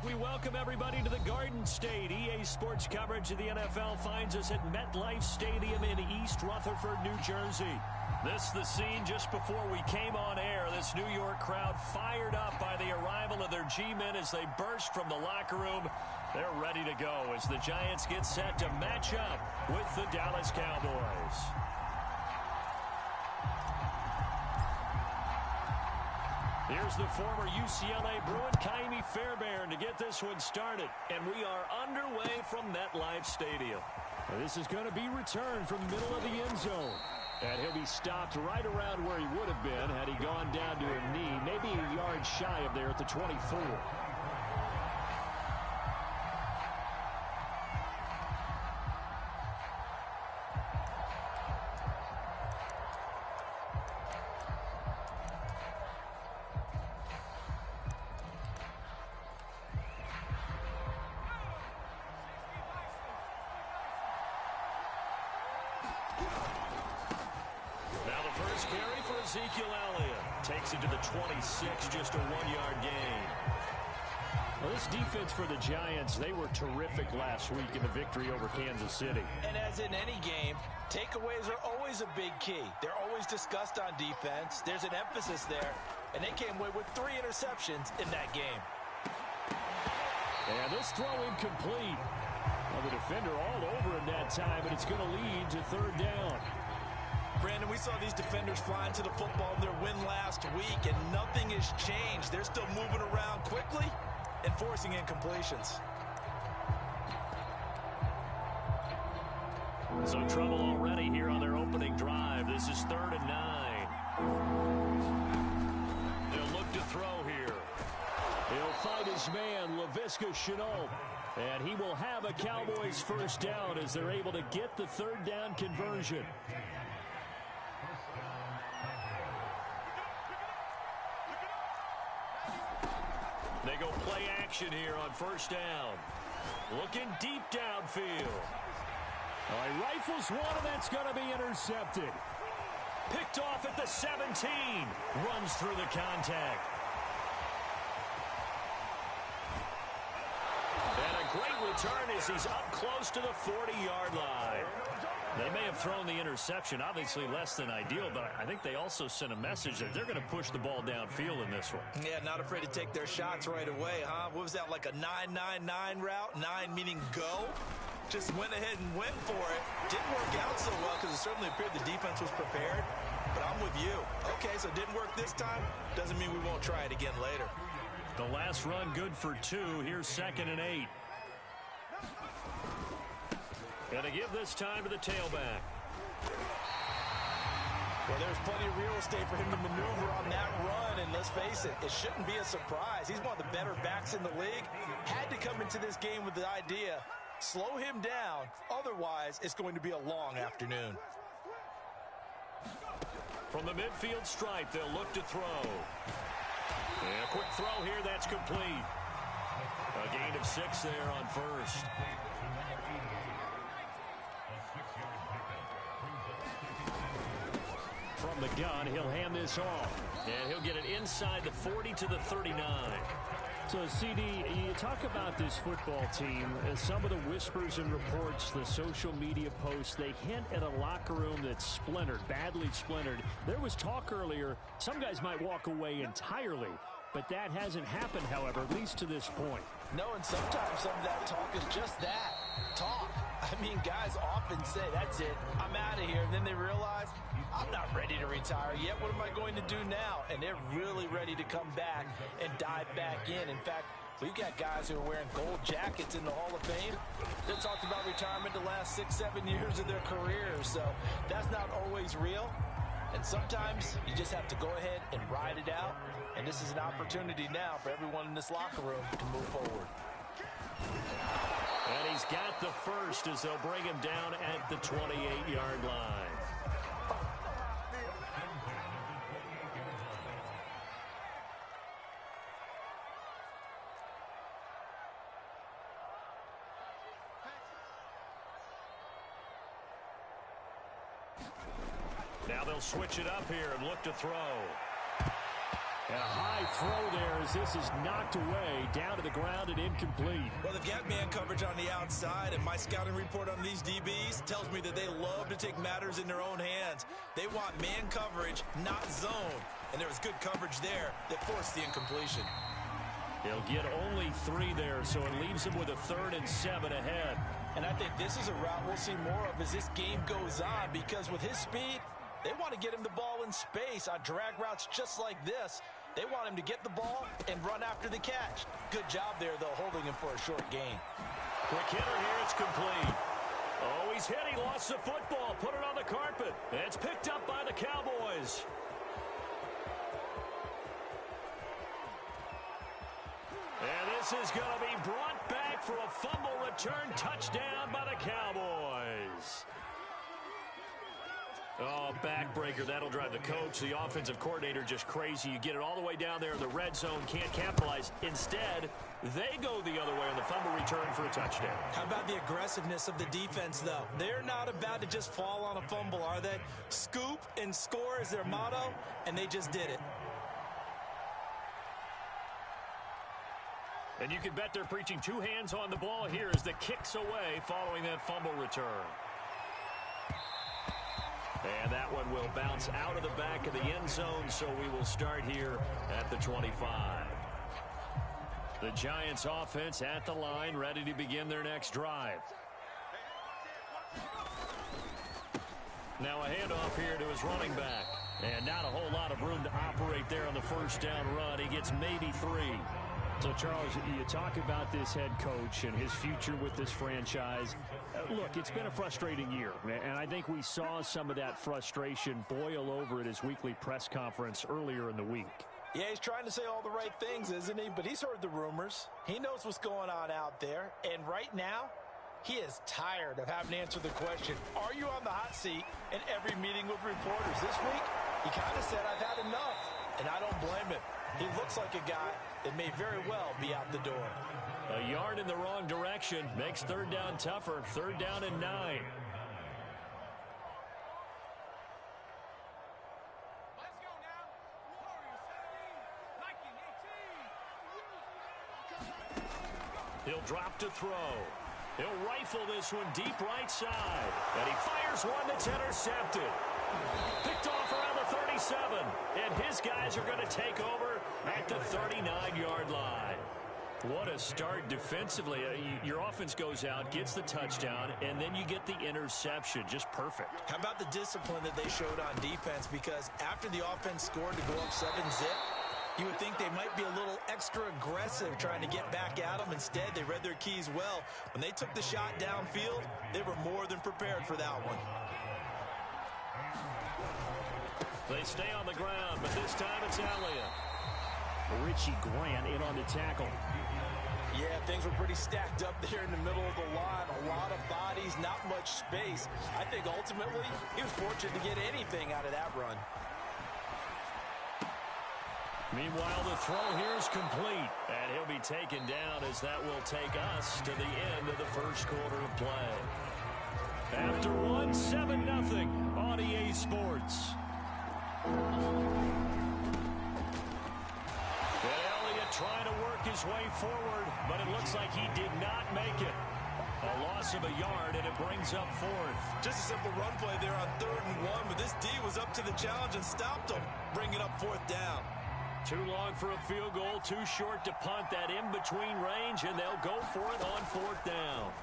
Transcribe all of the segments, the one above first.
We welcome everybody to the Garden State. EA Sports coverage of the NFL finds us at MetLife Stadium in East Rutherford, New Jersey. This is the scene just before we came on air. This New York crowd fired up by the arrival of their G-men as they burst from the locker room. They're ready to go as the Giants get set to match up with the Dallas Cowboys. Here's the former UCLA Bruin, Ka'imi Fairbairn, to get this one started. And we are underway from MetLife Stadium. This is going to be returned from the middle of the end zone. And he'll be stopped right around where he would have been had he gone down to a knee, maybe a yard shy of there at the 24. Takes it to the 26, just a 1-yard gain. Well, this defense for the Giants, they were terrific last week in the victory over Kansas City. And as in any game, takeaways are always a big key. They're always discussed on defense. There's an emphasis there, and they came away with 3 interceptions in that game. And this throw incomplete. Well, the defender all over him that time, and it's going to lead to 3rd down. Brandon, we saw these defenders flying to the football in their win last week, and nothing has changed. They're still moving around quickly and forcing incompletions. So trouble already here on their opening drive. This is 3rd and 9. They'll look to throw here. He'll find his man, Laviska Shenault. And he will have a Cowboys 1st down as they're able to get the 3rd down conversion. They go play action here on 1st down. Looking deep downfield. He rifles one, and that's going to be intercepted. Picked off at the 17. Runs through the contact. And a great return as he's up close to the 40-yard line. They may have thrown the interception, obviously less than ideal, but I think they also sent a message that they're going to push the ball downfield in this one. Yeah, not afraid to take their shots right away, huh? What was that, like a 9-9-9 route? 9 meaning go? Just went ahead and went for it. Didn't work out so well because it certainly appeared the defense was prepared, but I'm with you. Okay, so it didn't work this time. Doesn't mean we won't try it again later. The last run good for 2. Here's 2nd and 8. Going to give this time to the tailback. Well, there's plenty of real estate for him to maneuver on that run, and let's face it, it shouldn't be a surprise. He's one of the better backs in the league. Had to come into this game with the idea, slow him down, otherwise it's going to be a long afternoon. From the midfield stripe, they'll look to throw. And a quick throw here, that's complete. A gain of 6 there on 1st. From the gun, he'll hand this off. And he'll get it inside the 40 to the 39. So, CD, you talk about this football team, and some of the whispers and reports, the social media posts, they hint at a locker room that's splintered, badly splintered. There was talk earlier, some guys might walk away entirely, but that hasn't happened, however, at least to this point. No, and sometimes some of that talk is just that, talk. I mean, guys often say, that's it, I'm out of here, and then they realize, I'm not ready to retire yet. What am I going to do now? And they're really ready to come back and dive back in. In fact, we've got guys who are wearing gold jackets in the Hall of Fame. They talked about retirement the last 6-7 years of their careers. So that's not always real. And sometimes you just have to go ahead and ride it out. And this is an opportunity now for everyone in this locker room to move forward. And he's got the 1st as they'll bring him down at the 28-yard line. Now they'll switch it up here and look to throw. A high throw there as this is knocked away, down to the ground and incomplete. Well, they've got man coverage on the outside, and my scouting report on these DBs tells me that they love to take matters in their own hands. They want man coverage, not zone. And there was good coverage there that forced the incompletion. He'll get only 3 there, so it leaves him with a 3rd and 7 ahead. And I think this is a route we'll see more of as this game goes on, because with his speed, they want to get him the ball in space on drag routes just like this. They want him to get the ball and run after the catch. Good job there, though, holding him for a short gain. Quick hitter here, it's complete. Oh, he's hit, he lost the football, put it on the carpet. It's picked up by the Cowboys. And this is going to be brought back for a fumble return touchdown by the Cowboys. Oh, backbreaker. That'll drive the coach, the offensive coordinator, just crazy. You get it all the way down there in the red zone, can't capitalize. Instead, they go the other way on the fumble return for a touchdown. How about the aggressiveness of the defense, though? They're not about to just fall on a fumble, are they? Scoop and score is their motto, and they just did it. And you can bet they're preaching 2 hands on the ball here as the kick's away following that fumble return. And that one will bounce out of the back of the end zone, so we will start here at the 25. The Giants offense at the line, ready to begin their next drive. Now a handoff here to his running back. And not a whole lot of room to operate there on the first down run. He gets maybe 3. So, Charles, you talk about this head coach and his future with this franchise. Look, it's been a frustrating year, and I think we saw some of that frustration boil over at his weekly press conference earlier in the week. Yeah, he's trying to say all the right things, isn't he? But he's heard the rumors. He knows what's going on out there. And right now, he is tired of having to answer the question, are you on the hot seat in every meeting with reporters? This week, he kind of said, I've had enough. And I don't blame him. He looks like a guy that may very well be out the door. A yard in the wrong direction makes 3rd down tougher. 3rd down and 9. Let's go now. Warriors 17. He'll drop to throw. He'll rifle this one deep right side. And he fires one that's intercepted. Picked off around the 37. And his guys are going to take over at the 39-yard line. What a start defensively. Your offense goes out, gets the touchdown, and then you get the interception. Just perfect. How about the discipline that they showed on defense? Because after the offense scored to go up 7-zip, you would think they might be a little extra aggressive trying to get back at them. Instead, they read their keys well. When they took the shot downfield, they were more than prepared for that one. They stay on the ground, but this time it's Elliott. Richie Grant in on the tackle. Yeah, things were pretty stacked up there in the middle of the line. A lot of bodies, not much space. I think ultimately he was fortunate to get anything out of that run. Meanwhile, the throw here is complete. And he'll be taken down as that will take us to the end of the first quarter of play. After one, 7-0 on EA Sports. Trying to work his way forward, but it looks like he did not make it. A loss of a yard, and it brings up 4th. Just a simple run play there on 3rd and 1, but this D was up to the challenge and stopped him, bringing up 4th down. Too long for a field goal, too short to punt. That in-between range, and they'll go for it on 4th down.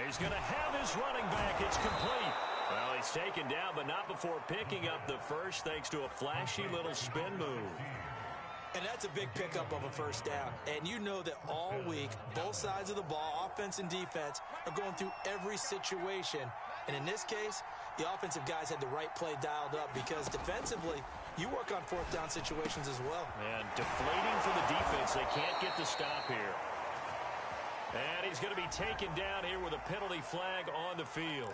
He's going to have his running back. It's complete. Well, he's taken down, but not before picking up the first, thanks to a flashy little spin move. And that's a big pickup of a first down. And you know that all week, both sides of the ball, offense and defense, are going through every situation. And in this case, the offensive guys had the right play dialed up because defensively, you work on 4th down situations as well. And deflating for the defense. They can't get the stop here. And he's going to be taken down here with a penalty flag on the field.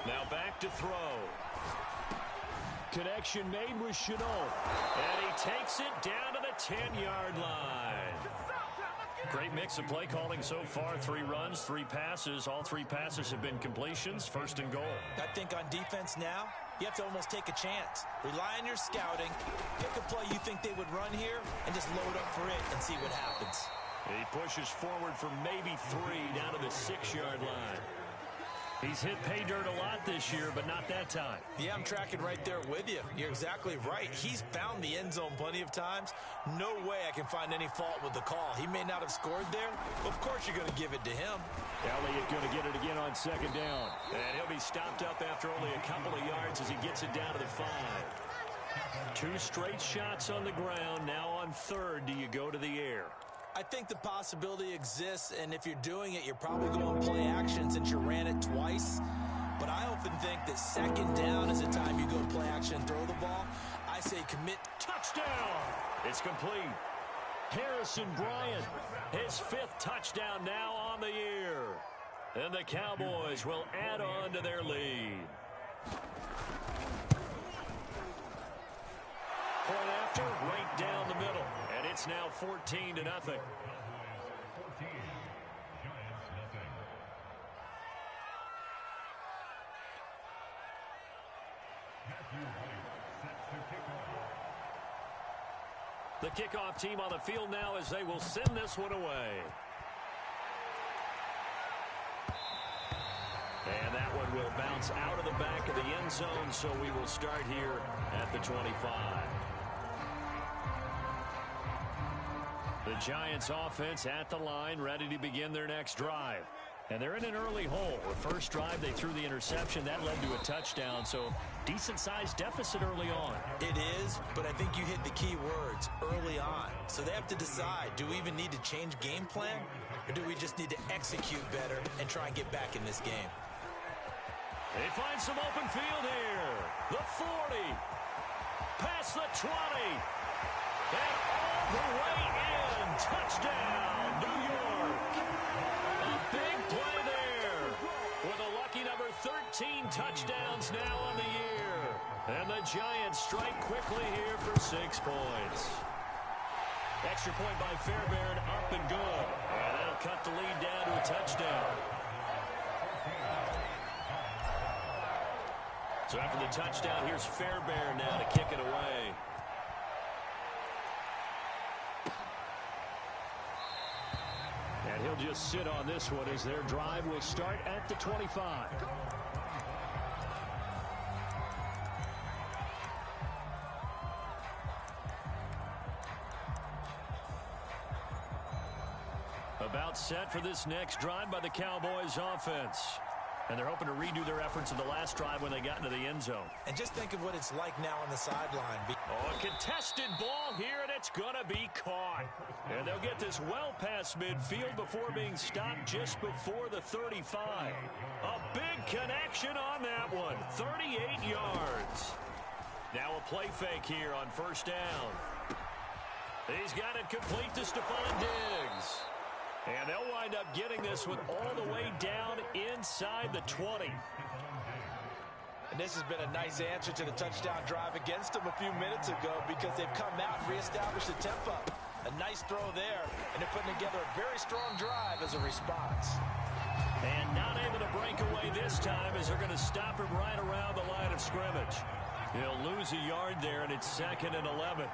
Now back to throw. Connection made with Chenault. And he takes it down to the 10-yard line. Great mix of play calling so far. 3 runs, 3 passes. All 3 passes have been completions. First and goal. I think on defense now, you have to almost take a chance. Rely on your scouting. Pick a play you think they would run here and just load up for it and see what happens. He pushes forward for maybe 3 down to the 6-yard line. He's hit pay dirt a lot this year, but not that time. Yeah, I'm tracking right there with you. You're exactly right. He's found the end zone plenty of times. No way I can find any fault with the call. He may not have scored there. Of course you're going to give it to him. Elliott going to get it again on 2nd down. And he'll be stopped up after only a couple of yards as he gets it down to the 5. 2 straight shots on the ground. Now on 3rd, do you go to the air? I think the possibility exists, and if you're doing it, you're probably going play action since you ran it twice. But I often think that 2nd down is the time you go play action and throw the ball. I say commit. Touchdown! It's complete. Harrison Bryant, his 5th touchdown now on the year. And the Cowboys will add on to their lead. Point after, right down the middle. And it's now 14-0. The kickoff team on the field now as they will send this one away. And that one will bounce out of the back of the end zone, so we will start here at the 25. The Giants offense at the line, ready to begin their next drive. And they're in an early hole. The first drive, they threw the interception. That led to a touchdown, so decent-sized deficit early on. It is, but I think you hit the key words, early on. So they have to decide, do we even need to change game plan, or do we just need to execute better and try and get back in this game? They find some open field here. The 40. Past the 20. And all the way in. Touchdown, New York. A big play there. With a lucky number 13 touchdowns now on the year. And the Giants strike quickly here for 6 points. Extra point by Fairbairn, up and good. And that'll cut the lead down to a touchdown. So after the touchdown, here's Fairbairn now to kick it away. And he'll just sit on this one as their drive will start at the 25. About set for this next drive by the Cowboys offense. And they're hoping to redo their efforts in the last drive when they got into the end zone. And just think of what it's like now on the sideline. Oh, a contested ball here, and it's going to be caught. And they'll get this well past midfield before being stopped just before the 35. A big connection on that one. 38 yards. Now a play fake here on 1st down. He's got it complete to Stephon Diggs. And they'll wind up getting this one all the way down inside the 20. And this has been a nice answer to the touchdown drive against them a few minutes ago because they've come out and reestablished the tempo. A nice throw there, and they're putting together a very strong drive as a response. And not able to break away this time as they're going to stop him right around the line of scrimmage. He'll lose a yard there, and it's 2nd and 11.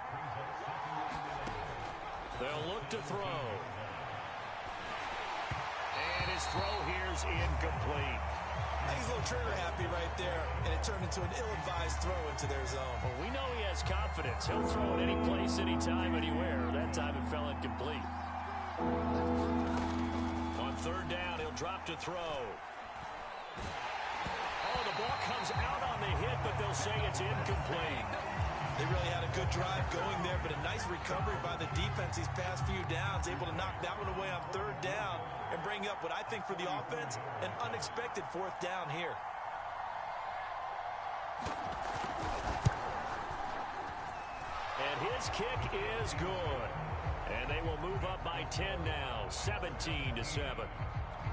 They'll look to throw. And his throw here's incomplete. He's a little trigger happy right there, and it turned into an ill-advised throw into their zone. Well, we know he has confidence. He'll throw it any place, anytime, anywhere. That time it fell incomplete. On 3rd down, he'll drop to throw. Oh, the ball comes out on the hit, but they'll say it's incomplete. They really had a good drive going there, but a nice recovery by the defense these past few downs, able to knock that one away on 3rd down and bring up what I think for the offense, an unexpected 4th down here. And his kick is good. And they will move up by 10 now, 17-7.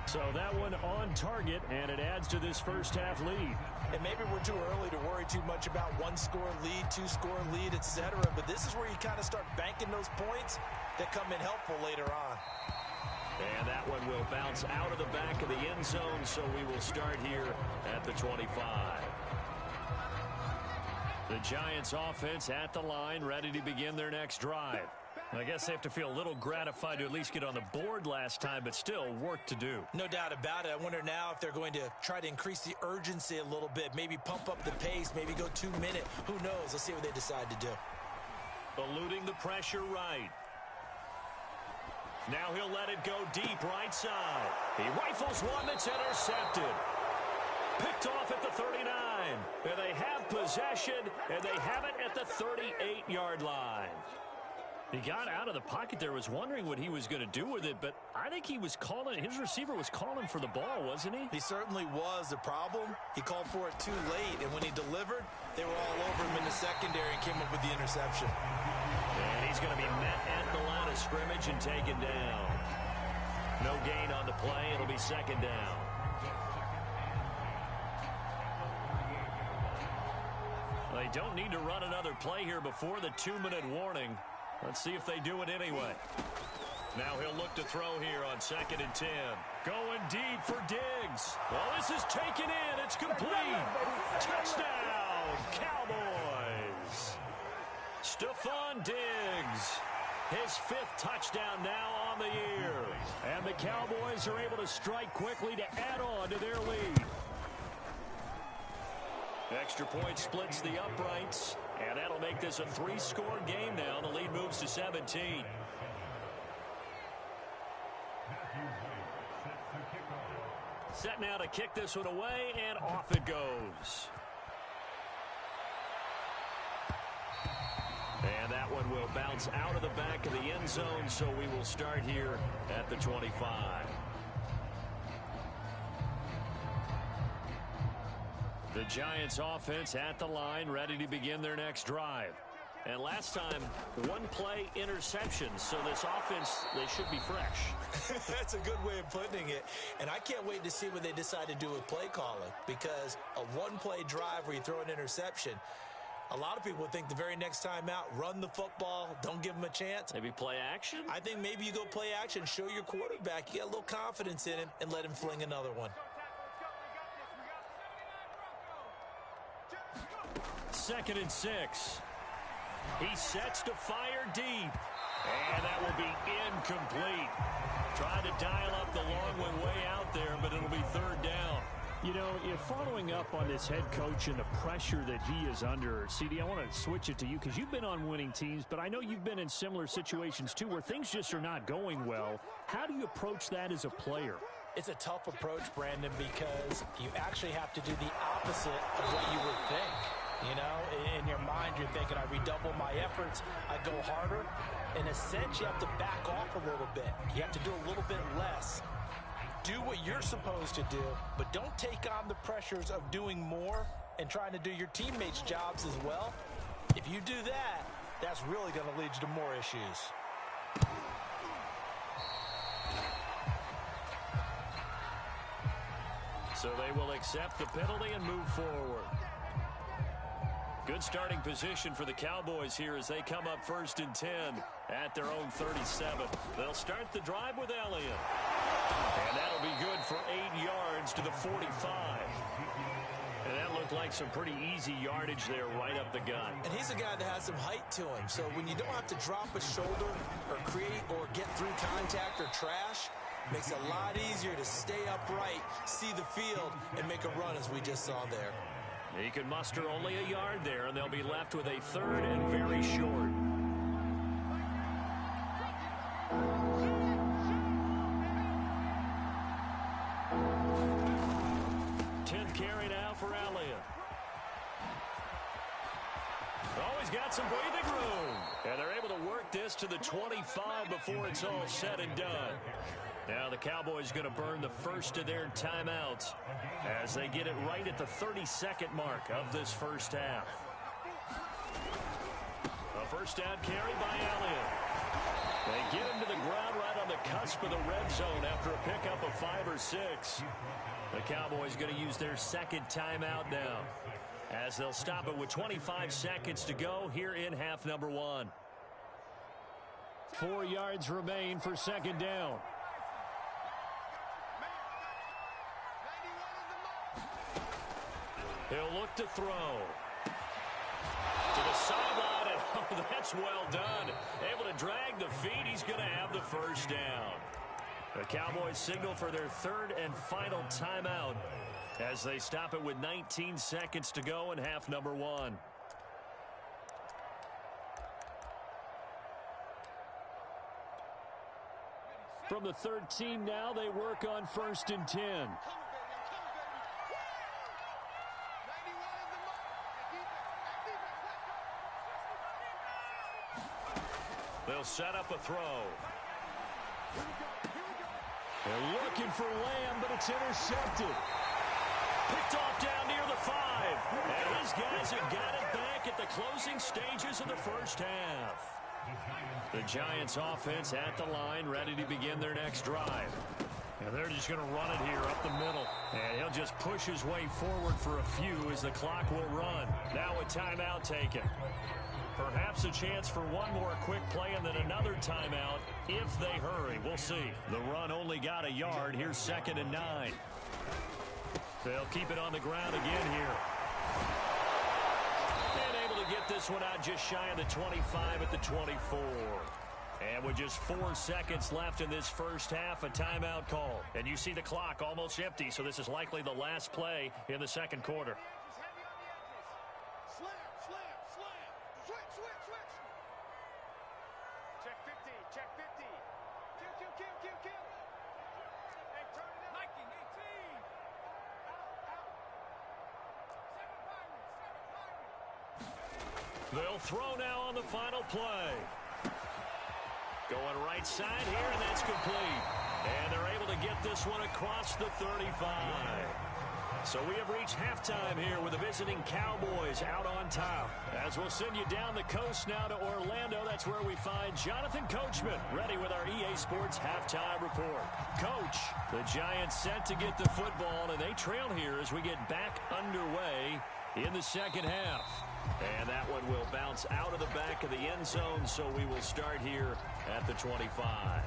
So that one on target, and it adds to this first half lead. And maybe we're too early to worry too much about 1-score lead, 2-score lead, etc. But this is where you kind of start banking those points that come in helpful later on. And that one will bounce out of the back of the end zone, so we will start here at the 25. The Giants offense at the line, ready to begin their next drive. I guess they have to feel a little gratified to at least get on the board last time, but still work to do. No doubt about it. I wonder now if they're going to try to increase the urgency a little bit, maybe pump up the pace, maybe go 2 minute. Who knows? Let's see what they decide to do. Eluding the pressure right. Now he'll let it go deep right side. He rifles one that's intercepted. Picked off at the 39. And they have possession, and they have it at the 38-yard line. He got out of the pocket there, was wondering what he was going to do with it, but I think he was calling, his receiver was calling for the ball, wasn't he? He certainly was. The problem, he called for it too late, and when he delivered, they were all over him in the secondary and came up with the interception. And he's going to be met at the line of scrimmage and taken down. No gain on the play. It'll be second down. They don't need to run another play here before the 2-minute warning. Let's see if they do it anyway. Now he'll look to throw here on 2nd and 10. Going deep for Diggs. Well, this is taken in. It's complete. Touchdown, Cowboys. Stephon Diggs. His 5th touchdown now on the year. And the Cowboys are able to strike quickly to add on to their lead. Extra point splits the uprights, and that'll make this a 3-score game now. The lead moves to 17. Set now to kick this one away, and off it goes. And that one will bounce out of the back of the end zone, so we will start here at the 25. The Giants offense at the line, ready to begin their next drive. And last time, 1-play interception. So this offense, they should be fresh. That's a good way of putting it. And I can't wait to see what they decide to do with play calling. Because a 1-play drive where you throw an interception, a lot of people think the very next time out, run the football, don't give them a chance. Maybe play action? I think maybe you go play action, show your quarterback, you get a little confidence in him, and let him fling another one. 2nd and 6. He sets to fire deep. And that will be incomplete. Trying to dial up the long one way out there, but it'll be 3rd down. You know, following up on this head coach and the pressure that he is under, CD, I want to switch it to you because you've been on winning teams, but I know you've been in similar situations too where things just are not going well. How do you approach that as a player? It's a tough approach, Brandon, because you actually have to do the opposite of what you would think. You know, in your mind, you're thinking, I redouble my efforts, I go harder. In a sense, you have to back off a little bit. You have to do a little bit less. Do what you're supposed to do, but don't take on the pressures of doing more and trying to do your teammates' jobs as well. If you do that, that's really going to lead you to more issues. So they will accept the penalty and move forward. Good starting position for the Cowboys here as they come up 1st and 10 at their own 37. They'll start the drive with Elliott. And that'll be good for 8 yards to the 45. And that looked like some pretty easy yardage there right up the gut. And he's a guy that has some height to him. So when you don't have to drop a shoulder or create or get through contact or trash, makes it a lot easier to stay upright, see the field, and make a run as we just saw there. He can muster only a yard there, and they'll be left with a 3rd and very short. Carry now for Elliott. Oh, he's got some breathing room. And they're able to work this to the 25 before it's all said and done. Now the Cowboys going to burn the first of their timeouts as they get it right at the 32nd mark of this first half. A first down carry by Elliott. They get him to the ground right on the cusp of the red zone after a pickup of 5 or 6. The Cowboys going to use their 2nd timeout now as they'll stop it with 25 seconds to go here in half number 1. 4 yards remain for 2nd down. He'll look to throw. To the sideline, and oh, that's well done. Able to drag the feet. He's going to have the first down. The Cowboys signal for their third and final timeout as they stop it with 19 seconds to go in half number 1. From the 13 now, they work on 1st and 10. They'll set up a throw. They're looking for Lamb, but it's intercepted. Picked off down near the 5. And these guys have got it back at the closing stages of the first half. The Giants offense at the line, ready to begin their next drive. And they're just going to run it here up the middle. And he'll just push his way forward for a few as the clock will run. Now a timeout taken. Perhaps a chance for one more quick play and then another timeout if they hurry. We'll see. The run only got a yard. Here's 2nd and 9. They'll keep it on the ground again here. And able to get this one out just shy of the 25 at the 24. And with just 4 seconds left in this first half, a timeout call. And you see the clock almost empty, so this is likely the last play in the second quarter. They'll throw now on the final play. Going right side here, and that's complete. And they're able to get this one across the 35. So we have reached halftime here with the visiting Cowboys out on top. As we'll send you down the coast now to Orlando, that's where we find Jonathan Coachman ready with our EA Sports halftime report. Coach, the Giants set to get the football, and they trail here as we get back underway in the second half. And that one will bounce out of the back of the end zone, so we will start here at the 25.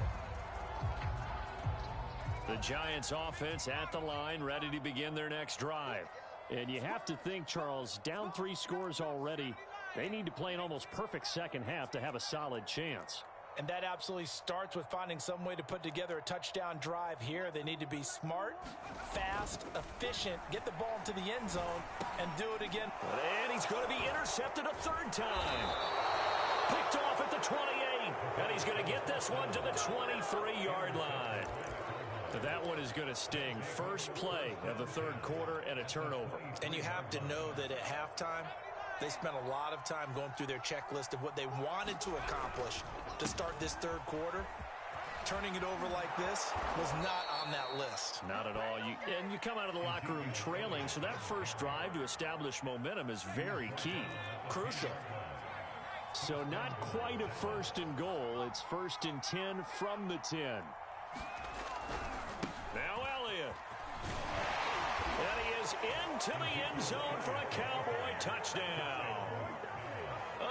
The Giants offense at the line, ready to begin their next drive. And you have to think, Charles, down 3 scores already. They need to play an almost perfect second half to have a solid chance. And that absolutely starts with finding some way to put together a touchdown drive here. They need to be smart, fast, efficient, get the ball into the end zone, and do it again. And he's going to be intercepted a 3rd time. Picked off at the 28, and he's going to get this one to the 23-yard line. That one is going to sting. First play of the 3rd quarter and a turnover. And you have to know that at halftime, they spent a lot of time going through their checklist of what they wanted to accomplish to start this 3rd quarter. Turning it over like this was not on that list. Not at all. And you come out of the locker room trailing, so that first drive to establish momentum is very key. Crucial. So not quite a 1st and goal. It's 1st and 10 from the 10. Now Elliott. And he is into the end zone for a Cowboy touchdown.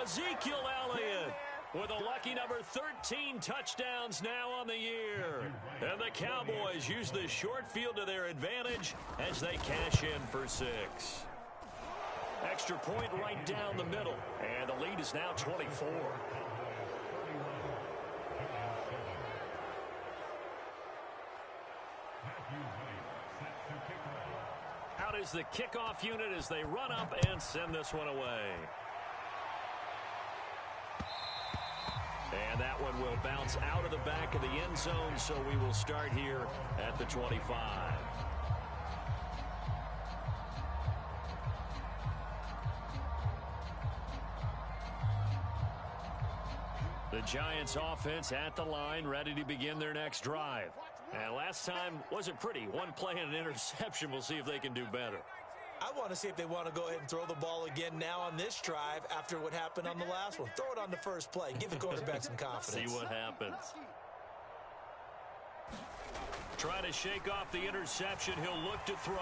Ezekiel Elliott with a lucky number 13 touchdowns now on the year. And the Cowboys use the short field to their advantage as they cash in for 6. Extra point right down the middle. And the lead is now 24. Out is the kickoff unit as they run up and send this one away. And that one will bounce out of the back of the end zone, so we will start here at the 25. The Giants offense at the line, ready to begin their next drive. And last time wasn't pretty. One play and an interception. We'll see if they can do better. I want to see if they want to go ahead and throw the ball again now on this drive after what happened on the last one. Throw it on the first play. Give the quarterback some confidence. See what happens. Trying to shake off the interception. He'll look to throw.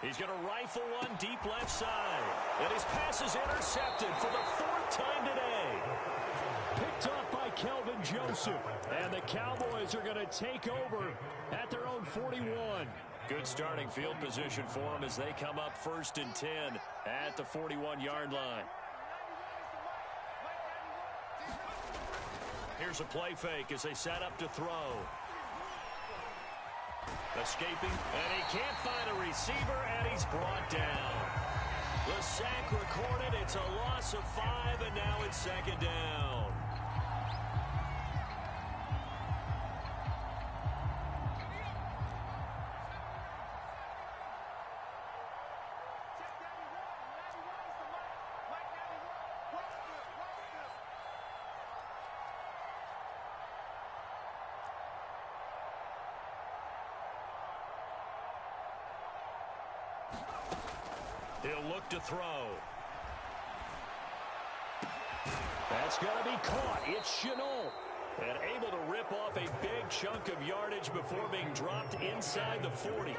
He's going to rifle one deep left side. And his pass is intercepted for the 4th time today. Picked off by Kelvin Joseph. And the Cowboys are going to take over at their own 41. Good starting field position for them as they come up 1st and 10 at the 41-yard line. Here's a play fake as they set up to throw. Escaping, and he can't find a receiver, and he's brought down. The sack recorded. It's a loss of 5, and now it's 2nd down. He'll look to throw. That's going to be caught. It's Chenault. And able to rip off a big chunk of yardage before being dropped inside the 40.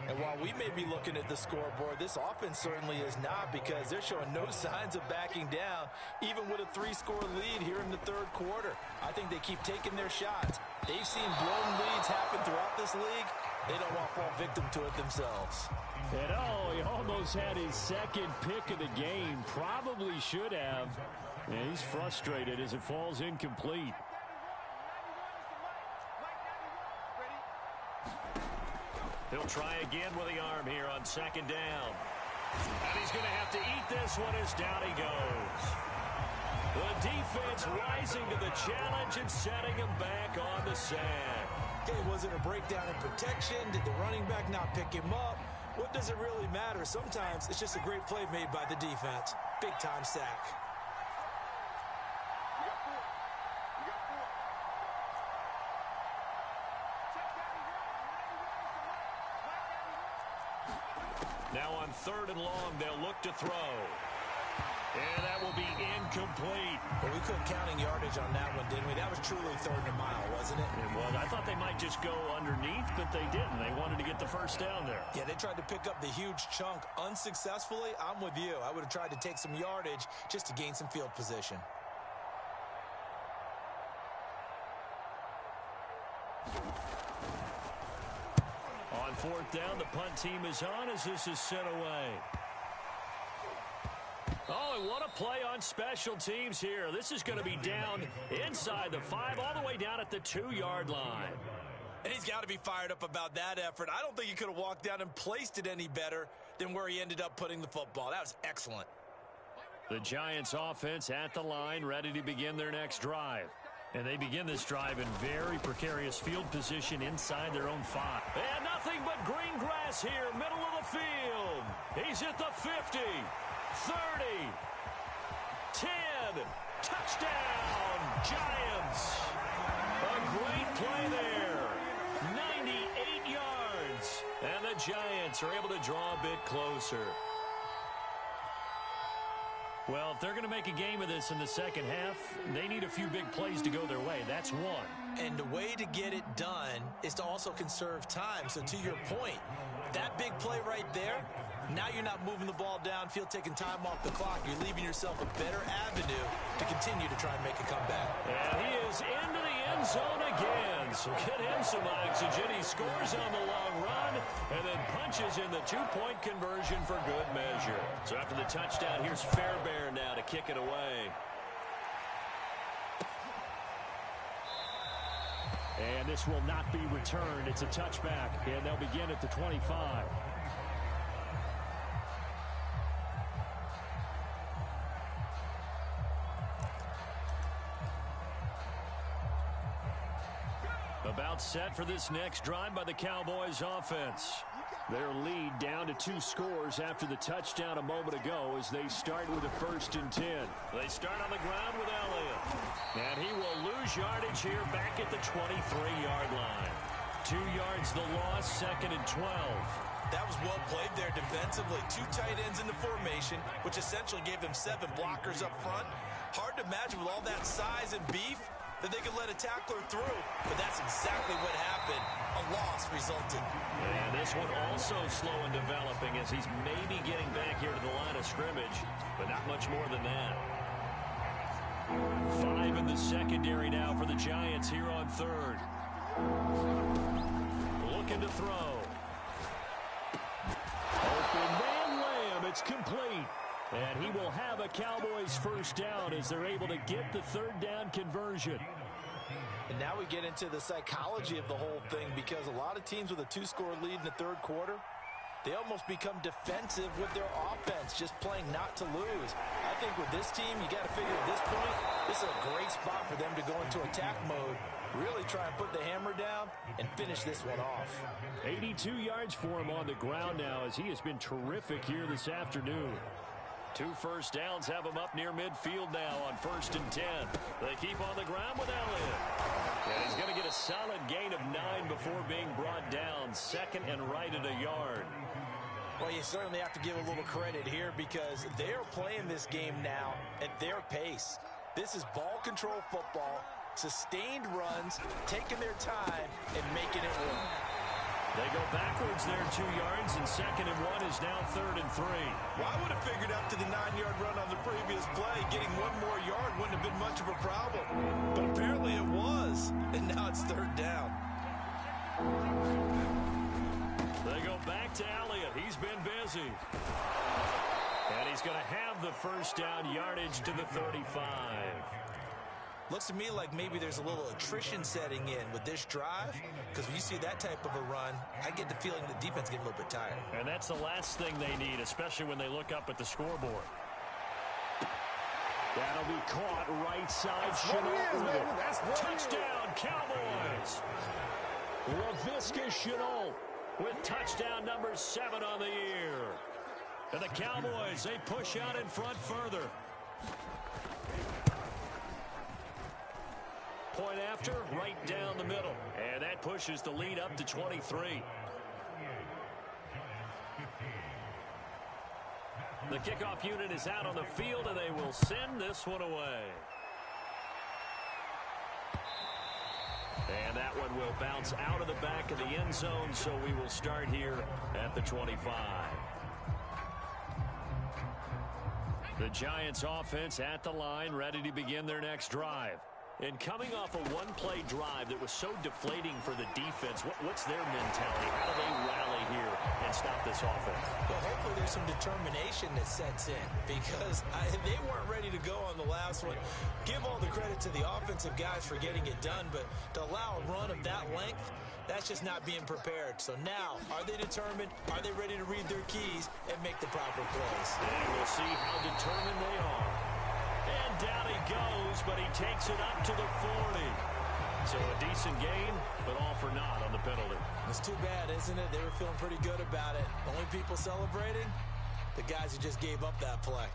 And while we may be looking at the scoreboard, this offense certainly is not, because they're showing no signs of backing down, even with a 3-score lead here in the 3rd quarter. I think they keep taking their shots. They've seen blown leads happen throughout this league. They don't want to fall victim to it themselves. And he almost had his 2nd pick of the game. Probably should have. And he's frustrated as it falls incomplete. He'll try again with the arm here on 2nd down. And he's going to have to eat this one as down he goes. The defense rising to the challenge and setting him back on the sack. Okay, was it a breakdown in protection? Did the running back not pick him up? What does it really matter? Sometimes it's just a great play made by the defense. Big-time sack. Now on 3rd and long, they'll look to throw. And that will be incomplete. Well, we couldn't counting yardage on that one, didn't we? That was truly 3rd and a mile, wasn't it? It was. I thought they might just go underneath, but they didn't. They wanted to get the 1st down there. Yeah, they tried to pick up the huge chunk unsuccessfully. I'm with you. I would have tried to take some yardage just to gain some field position. On 4th down, the punt team is on as this is sent away. Oh, and what a play on special teams here. This is going to be down inside the 5, all the way down at the 2-yard line. And he's got to be fired up about that effort. I don't think he could have walked down and placed it any better than where he ended up putting the football. That was excellent. The Giants offense at the line, ready to begin their next drive. And they begin this drive in very precarious field position inside their own 5. And nothing but green grass here, middle of the field. He's at the 50, 30, 10, touchdown, Giants. A great play there, 98 yards. And the Giants are able to draw a bit closer. Well, if they're going to make a game of this in the 2nd half, they need a few big plays to go their way. That's one. And the way to get it done is to also conserve time. So to your point, that big play right there, now you're not moving the ball downfield, taking time off the clock. You're leaving yourself a better avenue to continue to try and make a comeback. And he is into the end zone again. So get him some oxygen. He scores on the long run and then punches in the 2-point conversion for good measure. So after the touchdown, here's Fairbairn now to kick it away. And this will not be returned. It's a touchback, and they'll begin at the 25. About set for this next drive by the Cowboys offense. Their lead down to 2 scores after the touchdown a moment ago as they start with a 1st and 10. They start on the ground with Elliott. And he will lose yardage here back at the 23-yard line. 2 yards the loss, 2nd and 12. That was well played there defensively. 2 tight ends in the formation, which essentially gave them 7 blockers up front. Hard to imagine with all that size and beef that they could let a tackler through, but that's exactly what happened. A loss resulted. And this one also slow in developing as he's maybe getting back here to the line of scrimmage, but not much more than that. 5 in the secondary now for the Giants here on 3rd. Looking looking to throw. Open man Lamb. It's complete. And he will have a Cowboys first down as they're able to get the third down conversion. And now we get into the psychology of the whole thing, because a lot of teams with a 2-score lead in the third quarter, they almost become defensive with their offense, just playing not to lose. I think with this team, you got to figure at this point, this is a great spot for them to go into attack mode, really try and put the hammer down and finish this one off. 82 yards for him on the ground now, as he has been terrific here this afternoon. 2 first downs have him up near midfield now on 1st and 10. They keep on the ground with Elliott. And he's going to get a solid gain of 9 before being brought down. 2nd and right at a yard. Well, you certainly have to give a little credit here, because they're playing this game now at their pace. This is ball control football, sustained runs, taking their time and making it work. They go backwards there 2 yards, and 2nd and 1 is now 3rd and 3. Well, I would have figured up to the 9-yard run on the previous play. Getting 1 more yard wouldn't have been much of a problem. But apparently it was, and now it's 3rd down. They go back to Elliott. He's been busy. And he's going to have the first down yardage to the 35. Looks to me like maybe there's a little attrition setting in with this drive, because when you see that type of a run, I get the feeling the defense getting a little bit tired. And that's the last thing they need, especially when they look up at the scoreboard. That'll be caught right side. Touchdown, Cowboys! Laviska Shenault with touchdown number 7 on the year. And the Cowboys, they push out in front further. Point after, right down the middle. And that pushes the lead up to 23. The kickoff unit is out on the field, and they will send this one away. And that one will bounce out of the back of the end zone, so we will start here at the 25. The Giants offense at the line, ready to begin their next drive. And coming off a one-play drive that was so deflating for the defense, what's their mentality? How do they rally here and stop this offense? Well, hopefully there's some determination that sets in, because they weren't ready to go on the last one. Give all the credit to the offensive guys for getting it done, but to allow a run of that length, that's just not being prepared. So now, are they determined? Are they ready to read their keys and make the proper plays? And we'll see how determined they are. And down he goes, but he takes it up to the 40. So a decent gain, but all for naught on the penalty. It's too bad, isn't it? They were feeling pretty good about it. Only people celebrating, the guys who just gave up that play.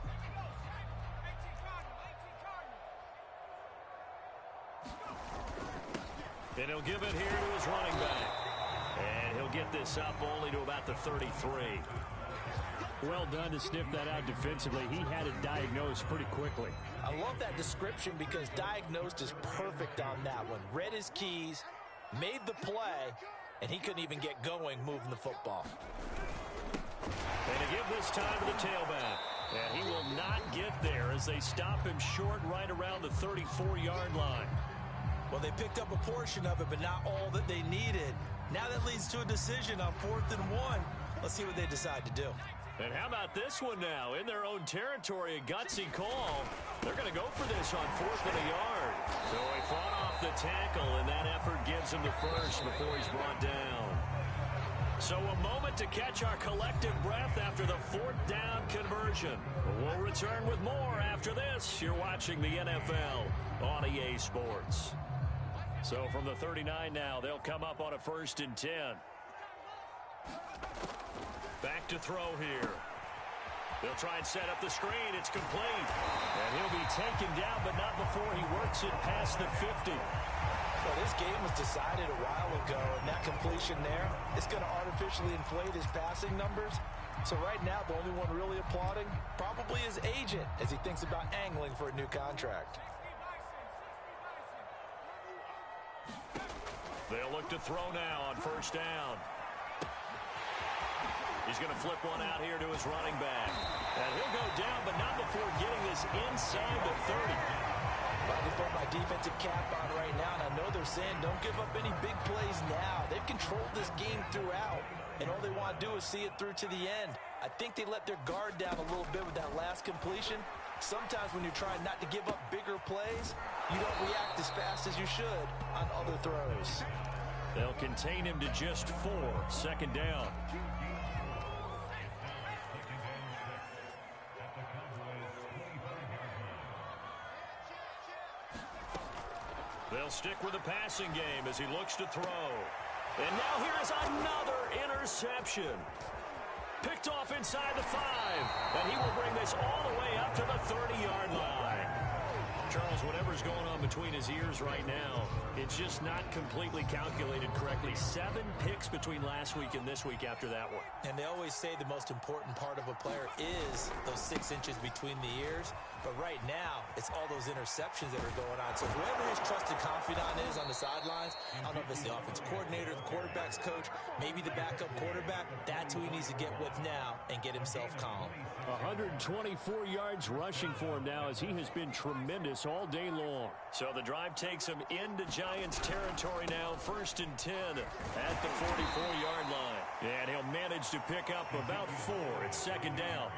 And he'll give it here to his running back. And he'll get this up only to about the 33. Well done to sniff that out defensively. He had it diagnosed pretty quickly. I love that description, because diagnosed is perfect on that one. Read his keys, made the play, and he couldn't even get going moving the football. And to give this time to the tailback. And he will not get there as they stop him short right around the 34-yard line. Well, they picked up a portion of it, but not all that they needed. Now that leads to a decision on 4th and 1. Let's see what they decide to do. And how about this one now? In their own territory, a gutsy call. They're going to go for this on 4th and a yard. So he fought off the tackle, and that effort gives him the first before he's brought down. So a moment to catch our collective breath after the 4th down conversion. We'll return with more after this. You're watching the NFL on EA Sports. So from the 39 now, they'll come up on a 1st and 10. Back to throw here. They'll try and set up the screen. It's complete. And he'll be taken down, but not before he works it past the 50. Well, this game was decided a while ago, and that completion there is going to artificially inflate his passing numbers. So right now, the only one really applauding probably his agent as he thinks about angling for a new contract. They'll look to throw now on 1st down. He's going to flip one out here to his running back. And he'll go down, but not before getting this inside the 30. Well, they put my defensive cap on right now, and I know they're saying don't give up any big plays now. They've controlled this game throughout, and all they want to do is see it through to the end. I think they let their guard down a little bit with that last completion. Sometimes when you're trying not to give up bigger plays, you don't react as fast as you should on other throws. They'll contain him to just 4. Second down. They'll stick with the passing game as he looks to throw. And now here's another interception. Picked off inside the 5. And he will bring this all the way up to the 30-yard line. Charles, whatever's going on between his ears right now, it's just not completely calculated correctly. 7 picks between last week and this week after that one. And they always say the most important part of a player is those 6 inches between the ears. But right now, it's all those interceptions that are going on. So whoever his trusted confidant is on the sidelines, I don't know if it's the offense coordinator, the quarterback's coach, maybe the backup quarterback, that's who he needs to get with now and get himself calm. 124 yards rushing for him now as he has been tremendous all day long. So the drive takes him into Giants territory now, 1st and 10 at the 44-yard line. And he'll manage to pick up about 4. It's 2nd down.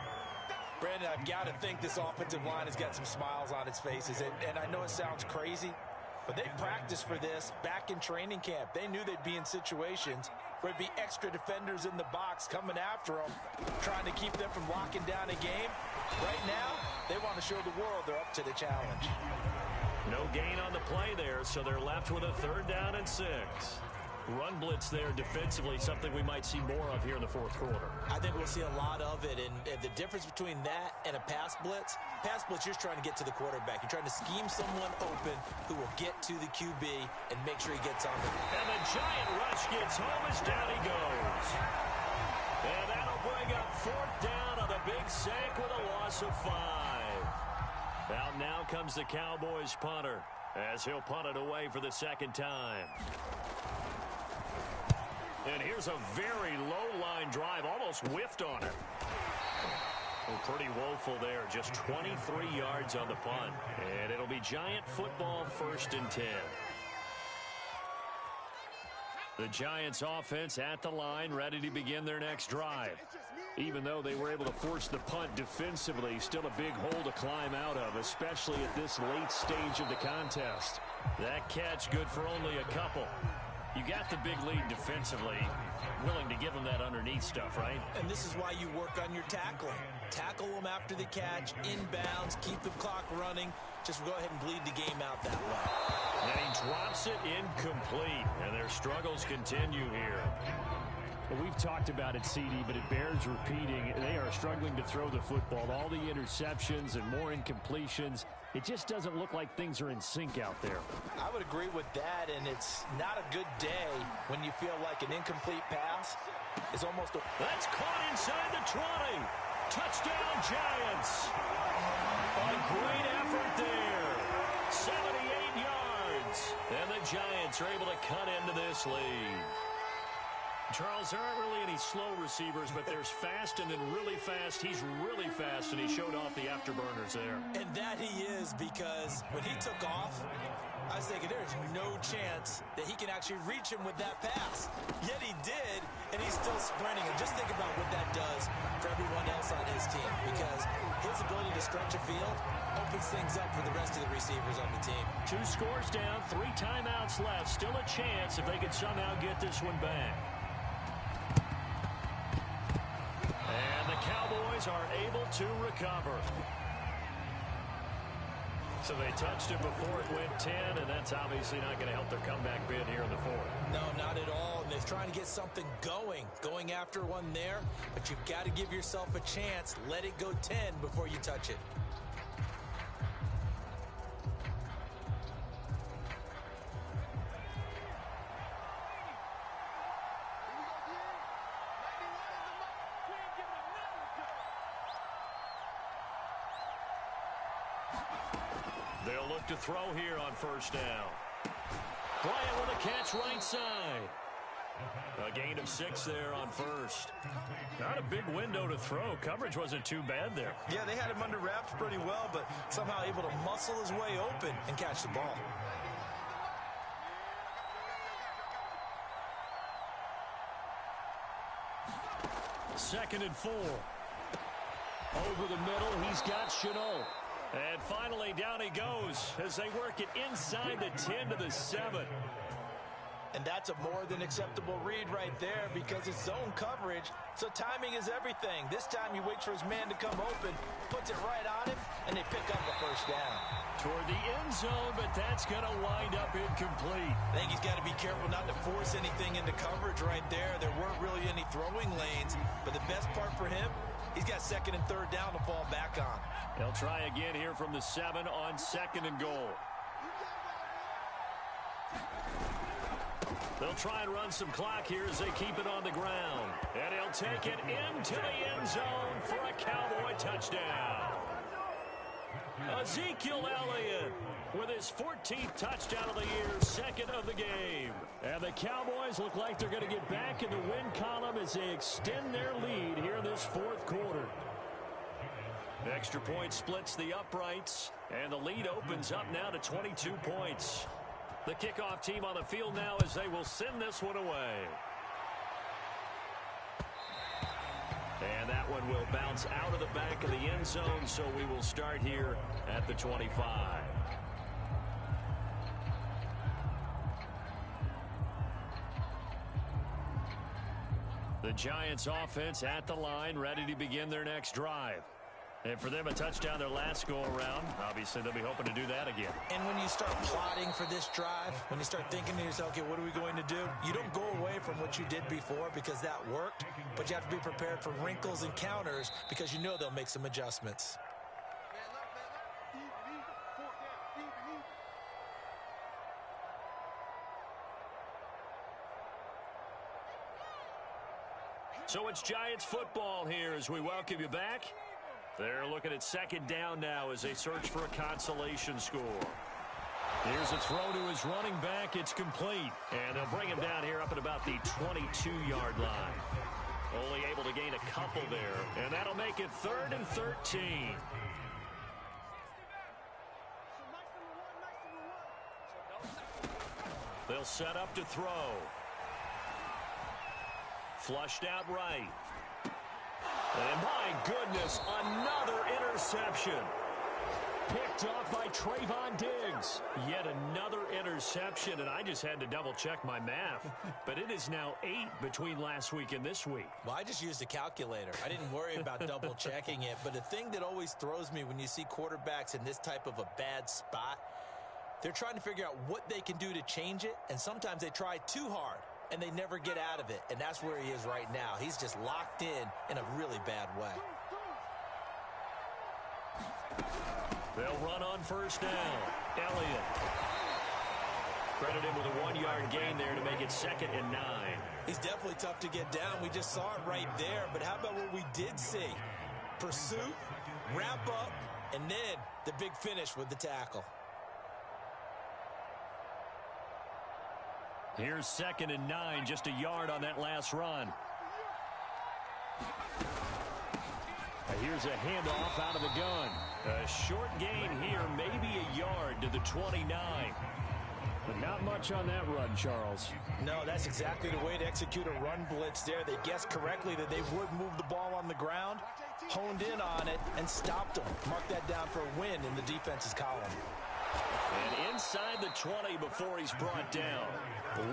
Brandon, I've got to think this offensive line has got some smiles on its faces. And I know it sounds crazy, but they practiced for this back in training camp. They knew they'd be in situations where there'd be extra defenders in the box coming after them, trying to keep them from locking down a game. Right now, they want to show the world they're up to the challenge. No gain on the play there, so they're left with a 3rd down and 6. Run blitz there defensively, something we might see more of here in the 4th quarter. I think we'll see a lot of it, and the difference between that and a pass blitz, you're trying to get to the quarterback. You're trying to scheme someone open who will get to the QB and make sure he gets on the field. And the giant rush gets home as down he goes. And that'll bring up 4th down on the big sack with a loss of 5. Out now comes the Cowboys punter as he'll punt it away for the 2nd time. And here's a very low-line drive, almost whiffed on it. Oh, pretty woeful there, just 23 yards on the punt. And it'll be Giant football, 1st and 10. The Giants offense at the line, ready to begin their next drive. Even though they were able to force the punt defensively, still a big hole to climb out of, especially at this late stage of the contest. That catch good for only a couple. You got the big lead defensively, willing to give them that underneath stuff, right? And this is why you work on your tackling. Tackle them after the catch, inbounds, keep the clock running. Just go ahead and bleed the game out that way. And he drops it incomplete, and their struggles continue here. Well, we've talked about it, CD, but it bears repeating. They are struggling to throw the football. All the interceptions and more incompletions. It just doesn't look like things are in sync out there. I would agree with that, and it's not a good day when you feel like an incomplete pass is almost a... That's caught inside the 20. Touchdown, Giants. A great effort there. 78 yards. And the Giants are able to cut into this lead. Charles, there aren't really any slow receivers, but there's fast and then really fast. He's really fast, and he showed off the afterburners there. And that he is, because when he took off, I was thinking there's no chance that he can actually reach him with that pass. Yet he did, and he's still sprinting. And just think about what that does for everyone else on his team, because his ability to stretch a field opens things up for the rest of the receivers on the team. 2 scores down, 3 timeouts left. Still a chance if they could somehow get this one back. And the Cowboys are able to recover. So they touched it before it went 10, and that's obviously not going to help their comeback bid here in the 4th. No, not at all. And they're trying to get something going after one there. But you've got to give yourself a chance. Let it go 10 before you touch it. They'll look to throw here on 1st down. Bryant with a catch right side. A gain of 6 there on 1st. Not a big window to throw. Coverage wasn't too bad there. Yeah, they had him under wraps pretty well, but somehow able to muscle his way open and catch the ball. Second and 4. Over the middle, he's got Chenault. And finally, down he goes as they work it inside the 10 to the 7. And that's a more than acceptable read right there because it's zone coverage, so timing is everything. This time he waits for his man to come open, puts it right on him, and they pick up a first down. Toward the end zone, but that's going to wind up incomplete. I think he's got to be careful not to force anything into coverage right there. There weren't really any throwing lanes, but the best part for him, he's got second and third down to fall back on. They'll try again here from the 7 on second and goal. They'll try and run some clock here as they keep it on the ground. And he'll take it into the end zone for a Cowboy touchdown. Ezekiel Elliott with his 14th touchdown of the year, second of the game. And the Cowboys look like they're going to get back in the win column as they extend their lead here in this fourth quarter. Extra point splits the uprights, and the lead opens up now to 22 points. The kickoff team on the field now as they will send this one away. And that one will bounce out of the back of the end zone, so we will start here at the 25. The Giants offense at the line, ready to begin their next drive. And for them, a touchdown their last go-around. Obviously, they'll be hoping to do that again. And when you start plotting for this drive, when you start thinking to yourself, okay, what are we going to do? You don't go away from what you did before because that worked, but you have to be prepared for wrinkles and counters because you know they'll make some adjustments. So it's Giants football here as we welcome you back. They're looking at second down now as they search for a consolation score. Here's a throw to his running back. It's complete. And they'll bring him down here up at about the 22-yard line. Only able to gain a couple there. And that'll make it 3rd and 13. They'll set up to throw. Flushed out right. And my goodness, another interception. Picked off by Trayvon Diggs. Yet another interception, and I just had to double-check my math. But it is now 8 between last week and this week. Well, I just used a calculator. I didn't worry about double-checking it. But the thing that always throws me when you see quarterbacks in this type of a bad spot, they're trying to figure out what they can do to change it, and sometimes they try too hard. And they never get out of it. And that's where he is right now. He's just locked in a really bad way. They'll run on first down. Elliott. Credit him with a 1-yard gain there to make it 2nd and 9. He's definitely tough to get down. We just saw it right there. But how about what we did see? Pursuit, wrap up, and then the big finish with the tackle. Here's 2nd and 9, just a yard on that last run. Here's a handoff out of the gun. A short gain here, maybe a yard to the 29. But not much on that run, Charles. No, that's exactly the way to execute a run blitz there. They guessed correctly that they would move the ball on the ground, honed in on it, and stopped them. Mark that down for a win in the defense's column. And inside the 20 before he's brought down.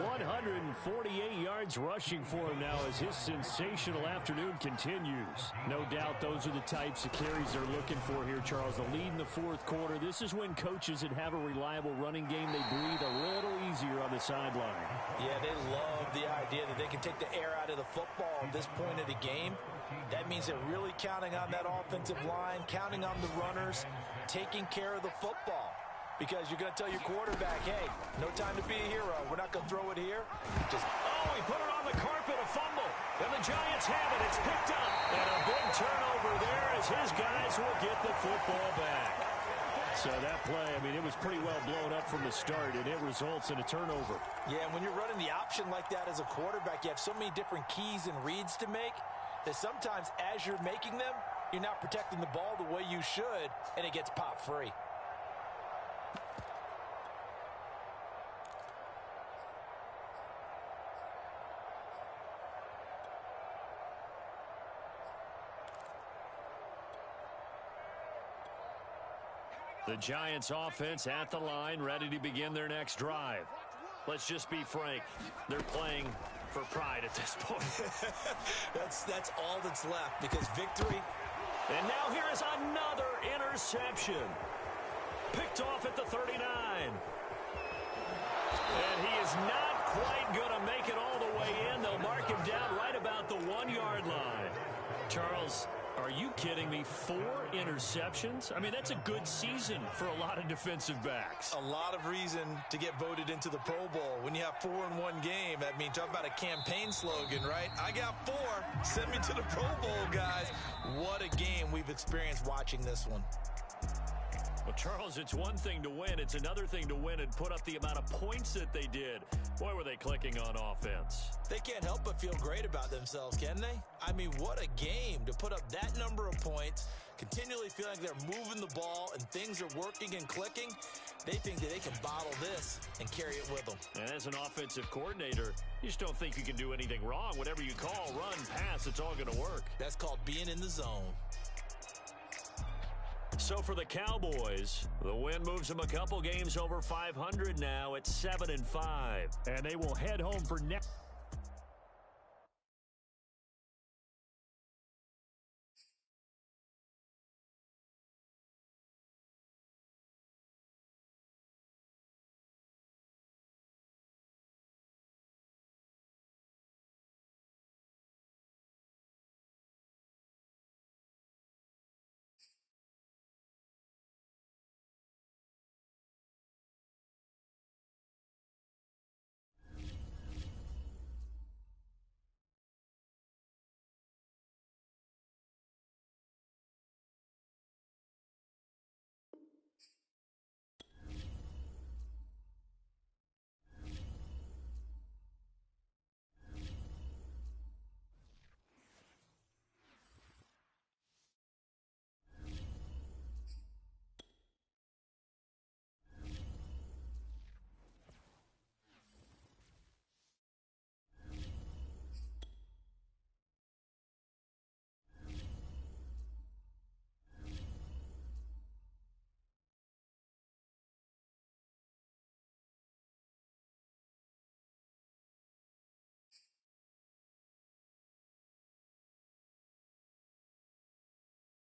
148 yards rushing for him now as his sensational afternoon continues. No doubt those are the types of carries they're looking for here, Charles. The lead in the fourth quarter. This is when coaches that have a reliable running game, they breathe a little easier on the sideline. Yeah, they love the idea that they can take the air out of the football at this point of the game. That means they're really counting on that offensive line, counting on the runners, taking care of the football. Because you're going to tell your quarterback, hey, no time to be a hero. We're not going to throw it here. He put it on the carpet, a fumble. And the Giants have it. It's picked up. And a big turnover there as his guys will get the football back. So that play, I mean, it was pretty well blown up from the start, and it results in a turnover. Yeah, and when you're running the option like that as a quarterback, you have so many different keys and reads to make that sometimes as you're making them, you're not protecting the ball the way you should, and it gets popped free. The Giants offense at the line, ready to begin their next drive. Let's just be frank. They're playing for pride at this point. That's all that's left, because victory. And now here is another interception. Picked off at the 39. And he is not quite going to make it all the way in. They'll mark him down right about the 1-yard line. Charles, are you kidding me? 4 interceptions? I mean, that's a good season for a lot of defensive backs. A lot of reason to get voted into the Pro Bowl. When you have 4 in one game, I mean, talk about a campaign slogan, right? I got 4. Send me to the Pro Bowl, guys. What a game we've experienced watching this one. Well, Charles, it's one thing to win. It's another thing to win and put up the amount of points that they did. Boy, were they clicking on offense. They can't help but feel great about themselves, can they? I mean, what a game to put up that number of points, continually feeling like they're moving the ball and things are working and clicking. They think that they can bottle this and carry it with them. And as an offensive coordinator, you just don't think you can do anything wrong. Whatever you call, run, pass, it's all going to work. That's called being in the zone. So for the Cowboys, the win moves them a couple games over 500 now at 7-5. And they will head home for next.